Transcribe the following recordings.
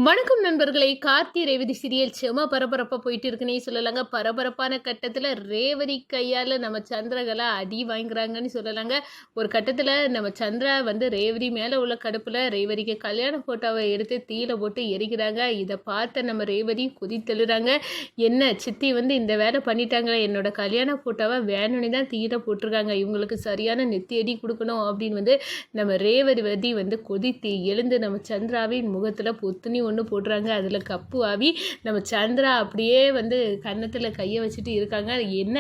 வணக்கம் நண்பர்களே. கார்த்தி ரேவதி சீரியல் செம பரபரப்பாக போயிட்டு இருக்குன்னே சொல்லலாங்க. பரபரப்பான கட்டத்தில் ரேவதி கையால் நம்ம சந்திரகலா அடி வாங்குறாங்கன்னு சொல்லலாங்க. ஒரு கட்டத்தில் நம்ம சந்திரா ரேவதி மேலே உள்ள கடுப்பில் ரேவதிக்கு கல்யாண ஃபோட்டோவை எடுத்து தீயில போட்டு எரிக்கிறாங்க. இதை பார்த்த நம்ம ரேவதி குதித்தெழுறாங்க. என்ன சித்தி இந்த வேலை பண்ணிட்டாங்களே, என்னோட கல்யாண ஃபோட்டோவை வேணும்னு தான் தீயில போட்டிருக்காங்க, இவங்களுக்கு சரியான நெத்தி அடி கொடுக்கணும் அப்படின்னு நம்ம ரேவதி கொதித்து எழுந்து நம்ம சந்திராவின் முகத்தில் பொத்துனி ஒன்று போட்டுறாங்க. அதில் கப்பு ஆவி நம்ம சந்திரா அப்படியே கன்னத்தில் கையை வச்சுட்டு இருக்காங்க. என்ன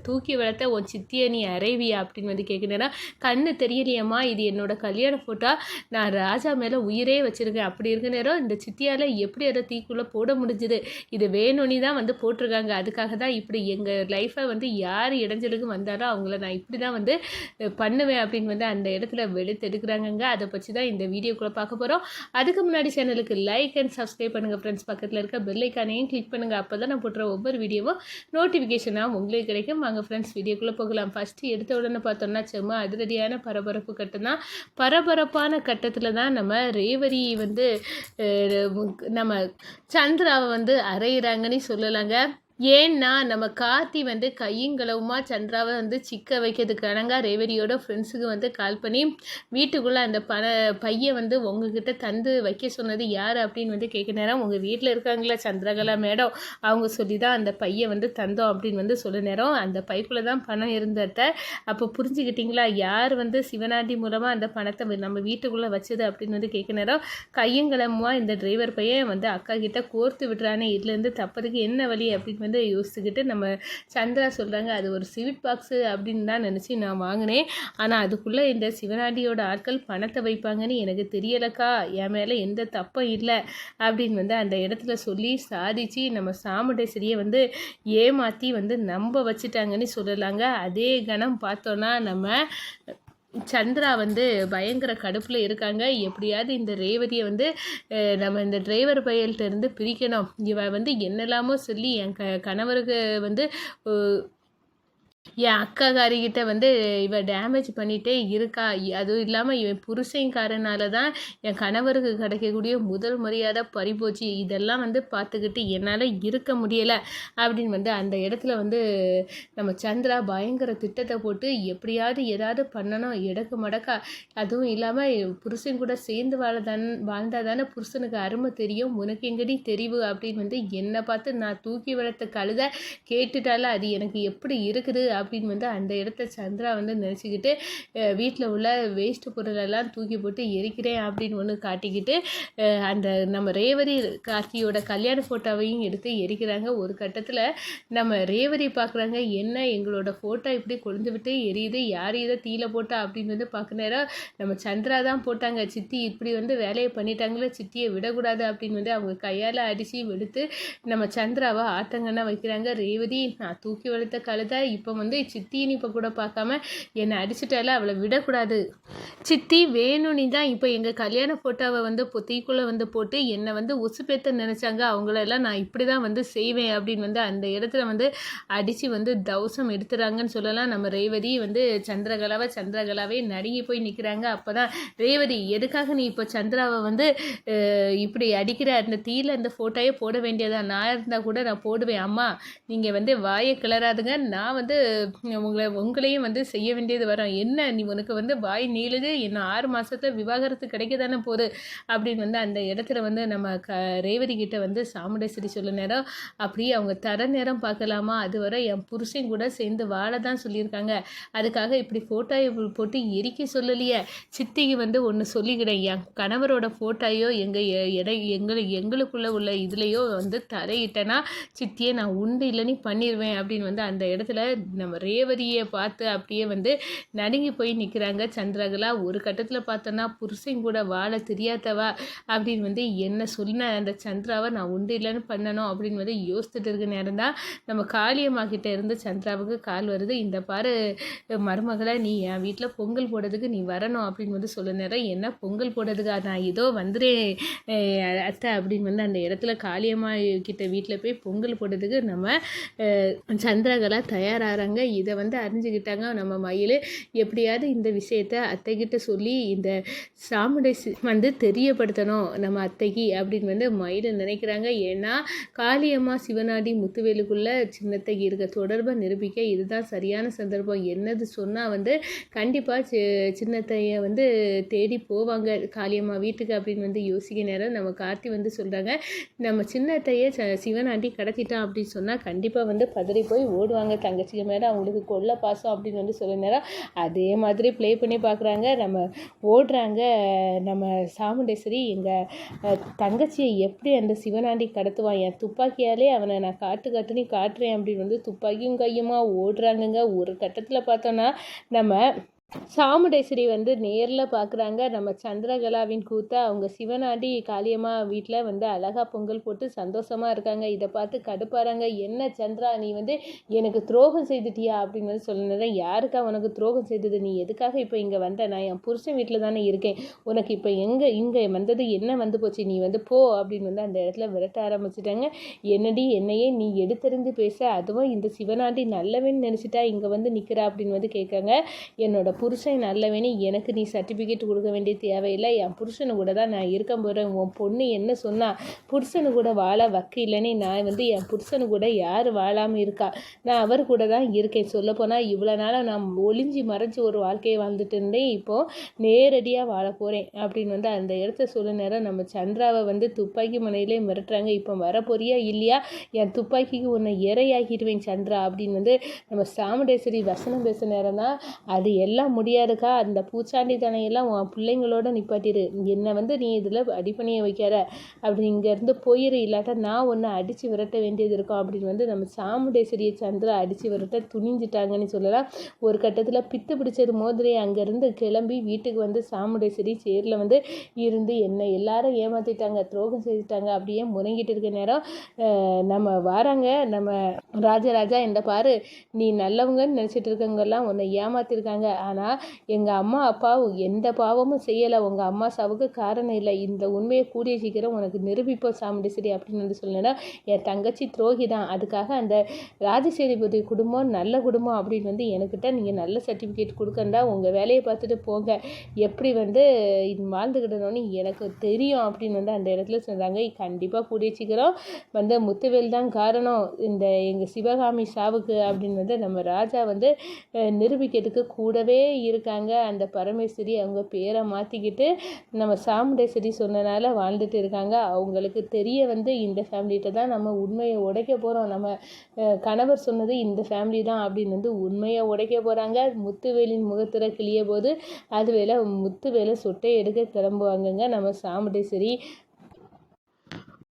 தூக்கி வளர்த்த உன் சித்தியை நீ அறைவியா அப்படின்னு கேட்குறேன்னா, கண்ணு தெரியலையம்மா, இது என்னோட கல்யாண ஃபோட்டோ, நான் ராஜா மேலே உயிரே வச்சுருக்கேன், அப்படி இருக்க நேரம் இந்த சித்தியால் எப்படி அதை தீக்குள்ளே போட முடிஞ்சுது, இது வேணும்னு தான் போட்டிருக்காங்க, அதுக்காக தான் இப்படி எங்கள் லைஃப்பை யார் இடைஞ்சலுக்கு வந்தாலும் அவங்கள நான் இப்படி தான் பண்ணுவேன் அப்படின்னு அந்த இடத்துல வெளுத்தெடுக்கிறாங்க. அதை பற்றி தான் இந்த வீடியோக்குள்ளே பார்க்க போகிறோம். அதுக்கு முன்னாடி சேனலுக்கு லைக் அண்ட் சப்ஸ்கிரைப் பண்ணுங்கள் ஃப்ரெண்ட்ஸ். பக்கத்தில் இருக்க பெல் ஐக்கானையும் கிளிக் பண்ணுங்கள். அப்போ தான் நான் போட்டுற ஒவ்வொரு வீடியோவும் நோட்டிஃபிகேஷனாக உங்களுக்கு கிடைக்கும். வாங்க ஃப்ரெண்ட்ஸ், வீடியோக்குள்ளே போகலாம். ஃபஸ்ட்டு எடுத்த உடனே பார்த்தோம்னா செம்ம அதிரடியான பரபரப்பு கட்டம் தான். பரபரப்பான கட்டத்தில் தான் நம்ம ரேவதி நம்ம சந்திராவை அறையிறாங்கன்னு சொல்லலாங்க. ஏன்னா நம்ம கார்த்தி கையுங்களவுமா சந்திராவை சிக்க வைக்கிறதுக்கானங்க ரேவதியோட ஃப்ரெண்ட்ஸுக்கு கால் பண்ணி வீட்டுக்குள்ளே அந்த பையை உங்ககிட்ட தந்து வைக்க சொன்னது யார் அப்படின்னு கேட்க நேரம், உங்கள் வீட்டில் இருக்காங்களா சந்திரகலா மேடம், அவங்க சொல்லி தான் அந்த பையை தந்தோம் அப்படின்னு சொல்ல நேரம், அந்த பைக்குள்ளே தான் பணம் இருந்தத அப்போ புரிஞ்சுக்கிட்டிங்களா, யார் சிவனாண்டி மூலமாக அந்த பணத்தை நம்ம வீட்டுக்குள்ளே வச்சது அப்படின்னு கேட்க நேரம், கையங்கலமாக இந்த டிரைவர் பையன் அக்கா கிட்ட கோர்த்து விட்டுறானே, இதுலேருந்து தப்பதுக்கு என்ன வழி அப்படின்னு யோசிச்சுக்கிட்டு நம்ம சந்திரா சொல்கிறாங்க, அது ஒரு ஸ்வீட் பாக்ஸு அப்படின்னு தான் நினச்சி நான் வாங்கினேன், ஆனால் அதுக்குள்ளே இந்த சிவனாண்டியோட ஆட்கள் பணத்தை வைப்பாங்கன்னு எனக்கு தெரியலக்கா, என் மேலே எந்த தப்பும் இல்லை அப்படின்னு அந்த இடத்துல சொல்லி சாதிச்சு நம்ம சாமுண்டேஸ்வரியை ஏமாற்றி நம்ப வச்சுட்டாங்கன்னு சொல்லலாங்க. அதே கணம் பார்த்தோன்னா நம்ம சந்திரா பயங்கர கடுப்பில் இருக்காங்க. எப்படியாவது இந்த ரேவதியை நம்ம இந்த டிரைவர் பையல்கிட்ட பிரிக்கணும், இவ என்னெல்லாமோ சொல்லி என் கணவருக்கு என் அக்காக்காரிக்கிட்ட இவ டேமேஜ் பண்ணிகிட்டே இருக்கா, அதுவும் இல்லாமல் இவன் புருஷன்காரனால தான் என் கணவருக்கு கிடைக்கக்கூடிய முதல் மரியாதை பறிபோச்சு, இதெல்லாம் பார்த்துக்கிட்டு என்னால் இருக்க முடியலை அப்படின்னு அந்த இடத்துல நம்ம சந்திரா பயங்கர திட்டத்தை போட்டு எப்படியாவது ஏதாவது பண்ணணும் எடக்கு மடக்கா, அதுவும் இல்லாமல் புருஷன் கூட சேர்ந்து வாழ்ந்தால் தானே புருஷனுக்கு அருமை தெரியும், உனக்கு எங்கடி தெரிவு அப்படின்னு என்னை பார்த்து நான் தூக்கி வளர்த்த கழுத கேட்டுட்டால அது எனக்கு எப்படி இருக்குது அப்படின்னு அந்த இடத்த சந்திரா நினச்சிக்கிட்டு வீட்டில் உள்ள வேஸ்ட் பொருளெல்லாம் தூக்கி போட்டு எரிக்கிறேன் அப்படின்னு ஒன்று காட்டிக்கிட்டு அந்த நம்ம ரேவதி கார்த்தியோட கல்யாண ஃபோட்டோவையும் எடுத்து எரிக்கிறாங்க. ஒரு கட்டத்தில் நம்ம ரேவதி பார்க்குறாங்க, என்ன எங்களோட ஃபோட்டோ இப்படி கொழுந்து விட்டு எரியுது, யார் இதை தீயில போட்டா அப்படின்னு பார்க்க நேரம் நம்ம சந்திரா தான் போட்டாங்க, சித்தி இப்படி வேலையை பண்ணிட்டாங்களே, சித்தியை விடக்கூடாது அப்படின்னு அவங்க கையால் அடித்து வெளுத்து நம்ம சந்திராவை ஆட்டங்கன்னா வைக்கிறாங்க. ரேவதி நான் தூக்கி வளர்த்த கழுதை இப்போ சித்தின்னு இப்போ கூட பார்க்காம என்னை அடிச்சுட்டால, அவளை விடக்கூடாது, சித்தி வேணும்னு தான் இப்போ எங்கள் கல்யாண ஃபோட்டோவை தீக்குள்ளே போட்டு என்னை உசுப்பேத்த நினச்சாங்க, அவங்களெல்லாம் நான் இப்படி தான் செய்வேன் அப்படின்னு அந்த இடத்துல அடித்து தவசம் எடுத்துறாங்கன்னு சொல்லலாம். நம்ம ரேவதி சந்திரகலாவே நடுங்கி போய் நிற்கிறாங்க. அப்போ தான் ரேவதி, எதுக்காக நீ இப்போ சந்திராவை இப்படி அடிக்கிற, அந்த தீயில அந்த ஃபோட்டோயே போட வேண்டியதா, நான் இருந்தால் கூட நான் போடுவேன், அம்மா நீங்கள் வாயை கிளறாதுங்க, நான் உங்களையும் செய்ய வேண்டியது வரும், என்ன நீ உனக்கு வாய் நீளுது, இன்னும் 6 மாதத்தில் விவாகரத்து கிடைக்க தானே போகுது அப்படின்னு அந்த இடத்துல நம்ம ரேவதி கிட்ட சாமுண்டேஸ்வரி சொல்ல நேரம், அப்படியே அவங்க தர நேரம் பார்க்கலாமா, அதுவரை என் புருஷன் கூட சேர்ந்து வாழ தான் சொல்லியிருக்காங்க, அதுக்காக இப்படி ஃபோட்டோயை போட்டு எரிக்க சொல்லலையே, சித்திக்கு ஒன்று சொல்லிக்கிறேன், என் கணவரோட ஃபோட்டோயோ எங்களுக்குள்ளே உள்ள இதுலேயோ தரையிட்டேன்னா சித்தியை நான் உண்டு இல்லைன்னு பண்ணிடுவேன் அப்படின்னு அந்த இடத்துல நம்ம ரேவதியை பார்த்து அப்படியே நடுங்கி போய் நிற்கிறாங்க சந்திரகலா. ஒரு கட்டத்தில் பார்த்தோன்னா புருஷன் கூட வாழ தெரியாதவா அப்படின்னு என்ன சொன்ன அந்த சந்திராவை நான் உண்டு இல்லைன்னு பண்ணணும் அப்படின்னு யோசிச்சுட்டு இருக்க நேரம் தான் நம்ம காளியம்மா கிட்ட இருந்து சந்திராவுக்கு கால் வருது, இந்த பாரு மருமகளை, நீ என் வீட்டில் பொங்கல் போடுறதுக்கு நீ வரணும் அப்படின்னு சொல்ல நேரம், என்ன பொங்கல் போடுறதுக்கா, நான் ஏதோ வந்துடுறேன் அத்தை அப்படின்னு அந்த இடத்துல காளியம்மா கிட்ட வீட்டில் போய் பொங்கல் போடுறதுக்கு நம்ம சந்திரகலா தயாராகிறாங்க. இருக்காங்க. இதை வந்து அறிஞ்சுக்கிட்டாங்க நம்ம மயில். எப்படியாவது இந்த விஷயத்த அத்தைக்கிட்ட சொல்லி இந்த சாமுண்டை வந்து தெரியப்படுத்தணும் நம்ம அத்தைக்கு அப்படின்னு வந்து மயில் நினைக்கிறாங்க. ஏன்னா காளியம்மா சிவனாடி முத்துவேலுக்குள்ள சின்னத்தைக்கு இருக்க தொடர்பை நிரூபிக்க இதுதான் சரியான சந்தர்ப்பம். என்னது சொன்னால் வந்து கண்டிப்பாக சின்னத்தையை வந்து தேடி போவாங்க காளியம்மா வீட்டுக்கு அப்படின்னு வந்து யோசிக்க நேரம் நம்ம கார்த்தி வந்து சொல்கிறாங்க, நம்ம சின்னத்தையே சிவனாண்டி கடத்திட்டான் அப்படின்னு சொன்னால் கண்டிப்பாக வந்து பதறி போய் ஓடுவாங்க தங்கச்சிக்கு மேலே, அவங்களுக்கு கொல்ல பாசம் அப்படின்னு வந்து சொல்ல நேரம் அதே மாதிரி ப்ளே பண்ணி பார்க்குறாங்க. நம்ம ஓடுறாங்க நம்ம சாமுண்டேஸ்வரி, எங்கள் தங்கச்சியை எப்படி அந்த சிவனாண்டி கடத்துவான், என் துப்பாக்கியாலே அவனை நான் காட்டுன்னு காட்டுறேன் அப்படின்னு வந்து துப்பாக்கியும் கையுமா ஓடுறாங்கங்க. ஒரு கட்டத்தில் பார்த்தோன்னா நம்ம சாமுண்டேஸ்வரி வந்து நேரில் பார்க்குறாங்க நம்ம சந்திரகலாவின் கூத்த. அவங்க சிவனாண்டி காளியம்மா வீட்டில் வந்து அழகாக பொங்கல் போட்டு சந்தோஷமாக இருக்காங்க. இதை பார்த்து கடுப்பாறாங்க. என்ன சந்திரா, நீ வந்து எனக்கு துரோகம் செய்துட்டியா அப்படின்னு வந்து சொல்லினேன். யாருக்கா உனக்கு துரோகம் செய்தது, நீ எதுக்காக இப்போ இங்கே வந்த, நான் என் புருஷன் வீட்டில் தானே இருக்கேன், உனக்கு இப்போ இங்கே வந்தது என்ன வந்து போச்சு, நீ வந்து போ அப்படின்னு வந்து அந்த இடத்துல விரட்ட ஆரம்பிச்சிட்டாங்க. என்னடி என்னையே நீ எடுத்தறிந்து பேச, அதுவும் இந்த சிவனாண்டி நல்லவன் நினச்சிட்டா இங்கே வந்து நிற்கிறா அப்படின்னு வந்து கேட்காங்க. என்னோட புருஷன் நல்லவேனே, எனக்கு நீ சர்டிஃபிகேட் கொடுக்க வேண்டிய தேவையில்லை, என் புருஷனு கூட தான் நான் இருக்க போகிறேன். உன் பொண்ணு என்ன சொன்னா, புருஷனு கூட வாழ வக்கு இல்லைன்னு, நான் வந்து என் புருஷனு கூட யார் வாழாமல் இருக்கா, நான் அவர் கூட தான் இருக்கேன். சொல்லப்போனால் இவ்வளோ நாளாக நான் ஒளிஞ்சி மறைஞ்சி ஒரு வாழ்க்கையை வாழ்ந்துட்டு இருந்தேன், இப்போது நேரடியாக வாழ போகிறேன் அப்படின்னு வந்து அந்த இடத்த சொல்ல நேரம் நம்ம சந்திராவை வந்து துப்பாக்கி முனையிலே மிரட்டுறாங்க. இப்போ வரப்போறியா இல்லையா, என் துப்பாக்கிக்கு உன்னை இரையாக்கிடுவேன் சந்திரா அப்படின்னு வந்து நம்ம சாமுண்டேஸ்வரி வசனம் பேச நேரம் தான், அது எல்லாம் முடியாதுக்கா, அந்த பூச்சாண்டி தனையெல்லாம் உன் பிள்ளைங்களோட நிப்பாட்டிடு, என்னை வந்து நீ இதில் அடிப்பணிய வைக்கிற, அப்படி இங்கேருந்து போயிரு, இல்லாட்டா நான் ஒன்று அடித்து விரட்ட வேண்டியது இருக்கும் அப்படின்னு வந்து நம்ம சாமுண்டேஸ்வரியை சந்திரா அடித்து விரட்ட துணிஞ்சிட்டாங்கன்னு சொல்லலாம். ஒரு கட்டத்தில் பித்து பிடிச்சது மோதிரி அங்கேருந்து கிளம்பி வீட்டுக்கு வந்து சாமுண்டேஸ்வரி சேரில் வந்து இருந்து என்ன எல்லாரும் ஏமாற்றிட்டாங்க, துரோகம் செய்துட்டாங்க அப்படியே முறங்கிட்டு இருக்க நேரம் நம்ம வராங்க நம்ம ராஜராஜா, இந்த பாரு, நீ நல்லவங்கன்னு நினச்சிட்டு இருக்கவங்கெல்லாம் உன்னை ஏமாற்றிருக்காங்க, ஆனால் எங்கள் அம்மா அப்பா எந்த பாவமும் செய்யலை, உங்கள் அம்மா சாவுக்கு காரணம் இல்லை, இந்த உண்மையை கூடிய சீக்கிரம் உனக்கு நிரூபிப்போம் சாமுண்டேஸ்வரி அப்படின்னு வந்து சொல்லணும்னா, என் தங்கச்சி துரோகி தான், அதுக்காக அந்த ராஜசேதுபதி குடும்பம் நல்ல குடும்பம் அப்படின்னு வந்து எனக்கிட்ட நீங்கள் நல்ல சர்டிஃபிகேட் கொடுக்கண்டா, உங்கள் வேலையை பார்த்துட்டு போங்க, எப்படி வந்து வாழ்ந்துக்கிடணும்னு எனக்கு தெரியும் அப்படின்னு வந்து அந்த இடத்துல சொல்கிறாங்க. கண்டிப்பாக கூடிய சீக்கிரம் வந்து முத்துவேல் தான் காரணம் இந்த எங்கள் சிவகாமி சாவுக்கு அப்படின்னு வந்து நம்ம ராஜா வந்து நிரூபிக்கிறதுக்கு கூடவே இருக்காங்க. அந்த பரமேஸ்வரி அவங்க பேரை மாற்றிக்கிட்டு நம்ம சாமுண்டேஸ்வரி சொன்னனால வாழ்ந்துட்டு இருக்காங்க. அவங்களுக்கு தெரிய வந்து இந்த ஃபேமிலிகிட்ட தான் நம்ம உண்மையை உடைக்க போகிறோம், நம்ம கணவர் சொன்னது இந்த ஃபேமிலி தான் அப்படின்னு வந்து உண்மையை உடைக்க போகிறாங்க. முத்துவேலின் முகத்திர கிளிய போது அது வேலை முத்துவேலை சொட்டை எடுக்க கிளம்புவாங்கங்க நம்ம சாமுண்டேஸ்வரி.